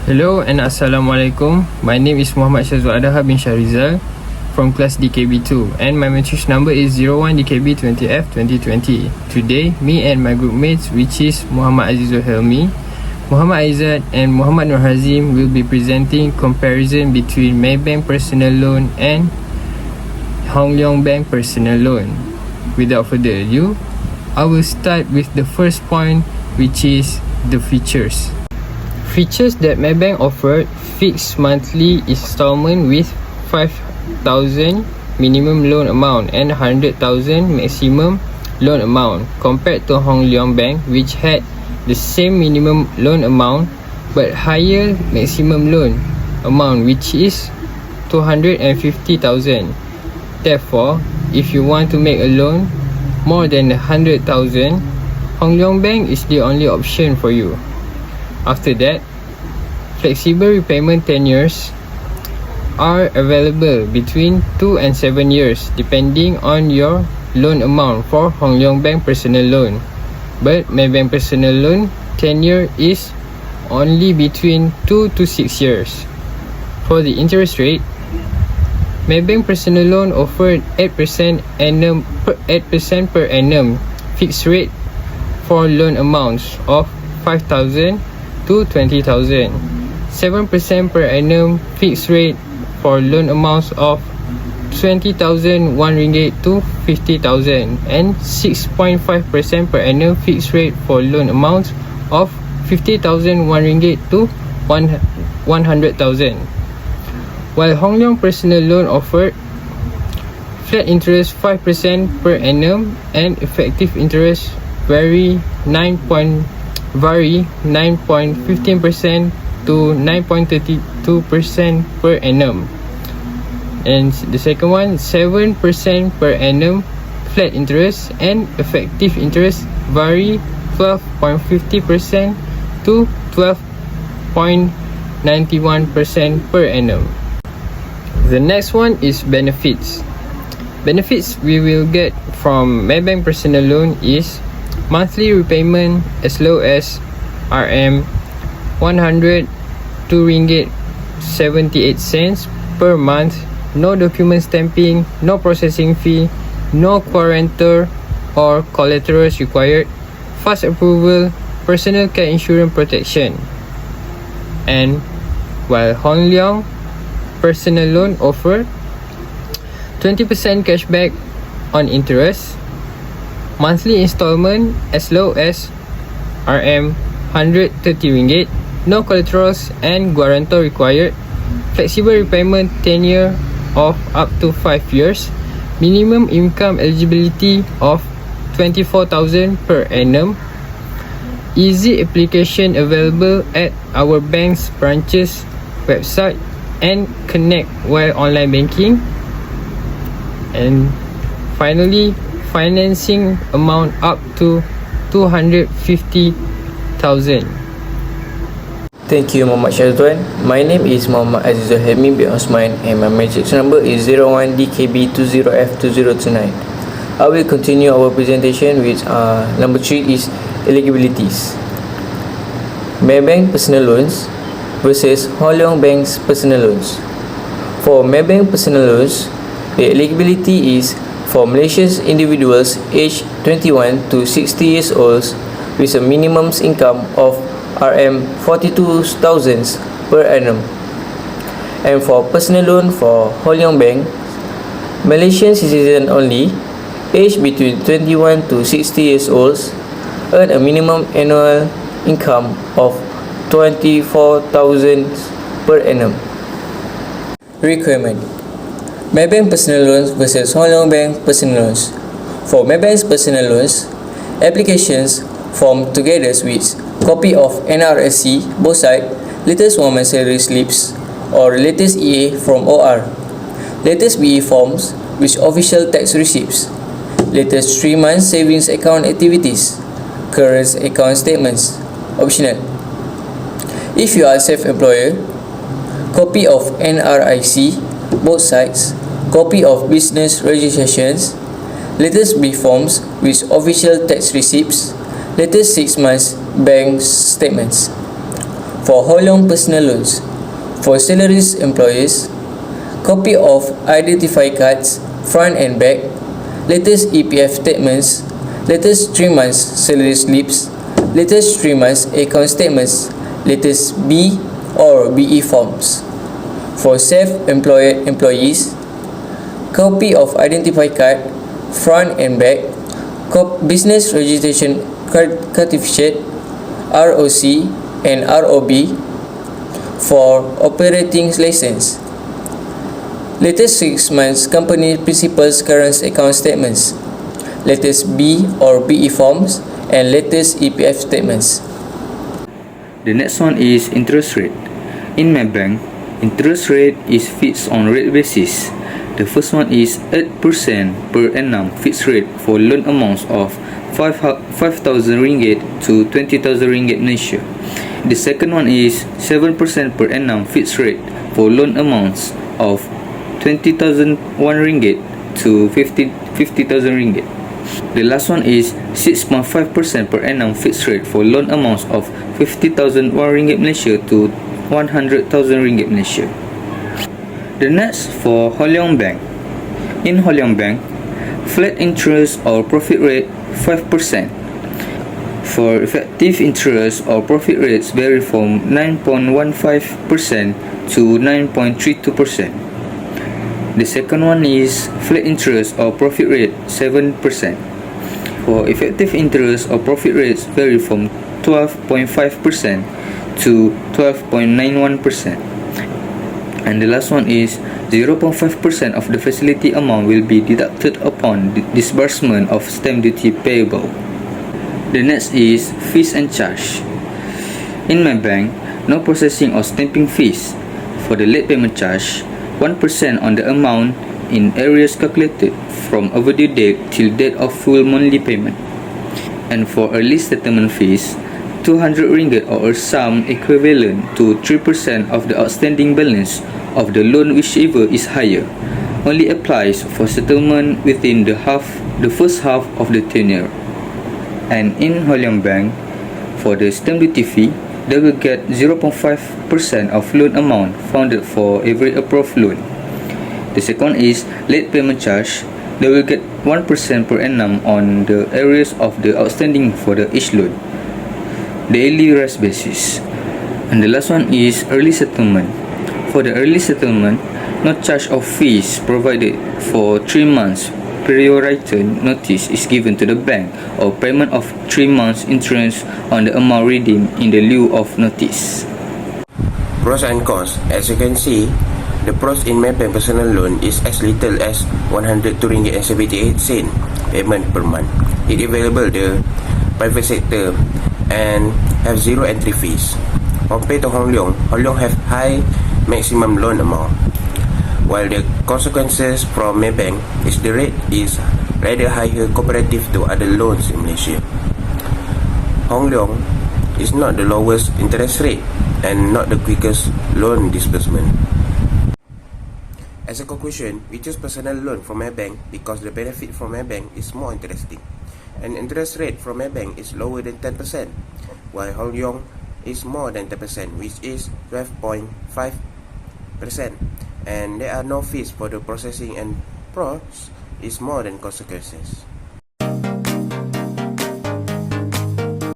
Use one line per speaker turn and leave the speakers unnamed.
Hello and Assalamualaikum. My name is Muhammad Shazwa Adaha bin Shahrizal from class DKB2 and my matric number is 01DKB20F2020. Today, me and my group mates, which is Muhammad Azizul Helmi, Muhammad Aizat and Muhammad Nur Hazim, will be presenting comparison between Maybank personal loan and Hong Leong Bank personal loan. Without further ado, I will start with the first point, which is the features. Features that Maybank offered: fixed monthly installment with 5,000 minimum loan amount and 100,000 maximum loan amount, compared to Hong Leong Bank, which had the same minimum loan amount but higher maximum loan amount, which is 250,000. Therefore, if you want to make a loan more than 100,000, Hong Leong Bank is the only option for you. After that, flexible repayment tenures are available between 2 and 7 years depending on your loan amount for Hong Leong Bank personal loan. But Maybank personal loan tenure is only between 2 to 6 years. For the interest rate, Maybank personal loan offered 8% per annum fixed rate for loan amounts of 5,000 to 20,000, 7% per annum fixed rate for loan amounts of 20,001 ringgit to 50,000, and 6.5% per annum fixed rate for loan amounts of 50,001 ringgit to 100,000. While Hong Leong personal loan offered flat interest 5% per annum and effective interest vary 9.15% to 9.32% per annum. And the second one, 7% per annum flat interest and effective interest vary 12.50% to 12.91% per annum. The next one is benefits. Benefits we will get from Maybank personal loan is monthly repayment as low as RM102 ringgit 78 cents per month, no document stamping, no processing fee, no guarantor or collaterals required, fast approval, personal care insurance protection. And while Hong Leong personal loan offer 20% cashback on interest, monthly installment as low as RM130 ringgit, no collaterals and guarantor required, flexible repayment tenure of up to 5 years, minimum income eligibility of 24,000 per annum, easy application available at our bank's branches website and connect via online banking, and finally financing amount up to 250,000.
Thank you, Muhammad Shazwan. My name is Muhammad Azizul Helmi bin Osman and my matrix number is 01DKB20F2029. I will continue our presentation with number 3 is eligibilities. Maybank personal loans versus Hong Leong Bank's personal loans. For Maybank personal loans, the eligibility is for Malaysian individuals aged 21 to 60 years old with a minimum income of RM42,000 per annum. And for personal loan for Hong Leong Bank, Malaysian citizen only, aged between 21 to 60 years old, earn a minimum annual income of 24,000 per annum. Requirement: Maybank personal loans versus Hong Leong Bank personal loans. For Maybank's personal loans, applications formed together with copy of NRSC, both sides, latest 1 month salary slips or latest EA from OR, latest BE forms with official tax receipts, latest 3 months savings account activities, current account statements, optional. If you are self-employer, copy of NRIC, both sides, copy of business registrations, latest B forms with official tax receipts, latest 6 months bank statements. For Ho Leong personal loans, for salaries employees, copy of identify cards, front and back, latest EPF statements, latest 3 months salary slips, latest 3 months account statements, latest B or BE forms. For self-employed employees, copy of identify card, front and back, business registration certificate, ROC and ROB. For operating license, latest 6 months company principals current account statements, latest B or BE forms, and latest EPF statements.
The next one is interest rate. In Maybank, interest rate is fixed on rate basis. The first one is 8% per annum fixed rate for loan amounts of 5,000 ringgit to 20,000 ringgit Malaysia. The second one is 7% per annum fixed rate for loan amounts of 20,001 ringgit to 50,000 ringgit. The last one is 6.5% per annum fixed rate for loan amounts of 50,001 ringgit Malaysia to 100,000 ringgit Malaysia. The next for Ho Leong Bank. In Ho Leong Bank, flat interest or profit rate 5%. For effective interest or profit rates vary from 9.15% to 9.32%. The second one is flat interest or profit rate 7%. For effective interest or profit rates vary from 12.5% to 12.91%. And the last one is 0.5% of the facility amount will be deducted upon disbursement of stamp duty payable. The next is fees and charge. In Maybank, no processing or stamping fees. For the late payment charge, 1% on the amount in arrears calculated from overdue date till date of full monthly payment. And for early settlement fees, 200 ringgit or a sum equivalent to 3% of the outstanding balance of the loan, whichever is higher, only applies for settlement within the first half of the tenure. And in Ho Leong Bank, for the stamp duty fee, they will get 0.5% of loan amount founded for every approved loan. The second is late payment charge. They will get 1% per annum on the arrears of the outstanding for the each loan, daily rest basis. And the last one is early settlement. For the early settlement, no charge of fees provided for 3 months priority notice is given to the bank, or payment of 3 months interest on the amount redeemed in the lieu of notice.
Pros and cons. As you can see, the pros in Maybank personal loan is as little as 102 ringgit and 78 sen payment per month. It available the private sector and have zero entry fees. Compared to Ho Leong have high maximum loan amount. While the consequences from Maybank is the rate is rather higher comparative to other loans in Malaysia. Ho Leong is not the lowest interest rate and not the quickest loan disbursement. As a conclusion, we choose personal loan from Maybank because the benefit from Maybank is more interesting. And interest rate from Maybank is lower than 10%, while Ho Leong is more than 10%, which is 12.5%. And there are no fees for the processing, and pros is more than consequences.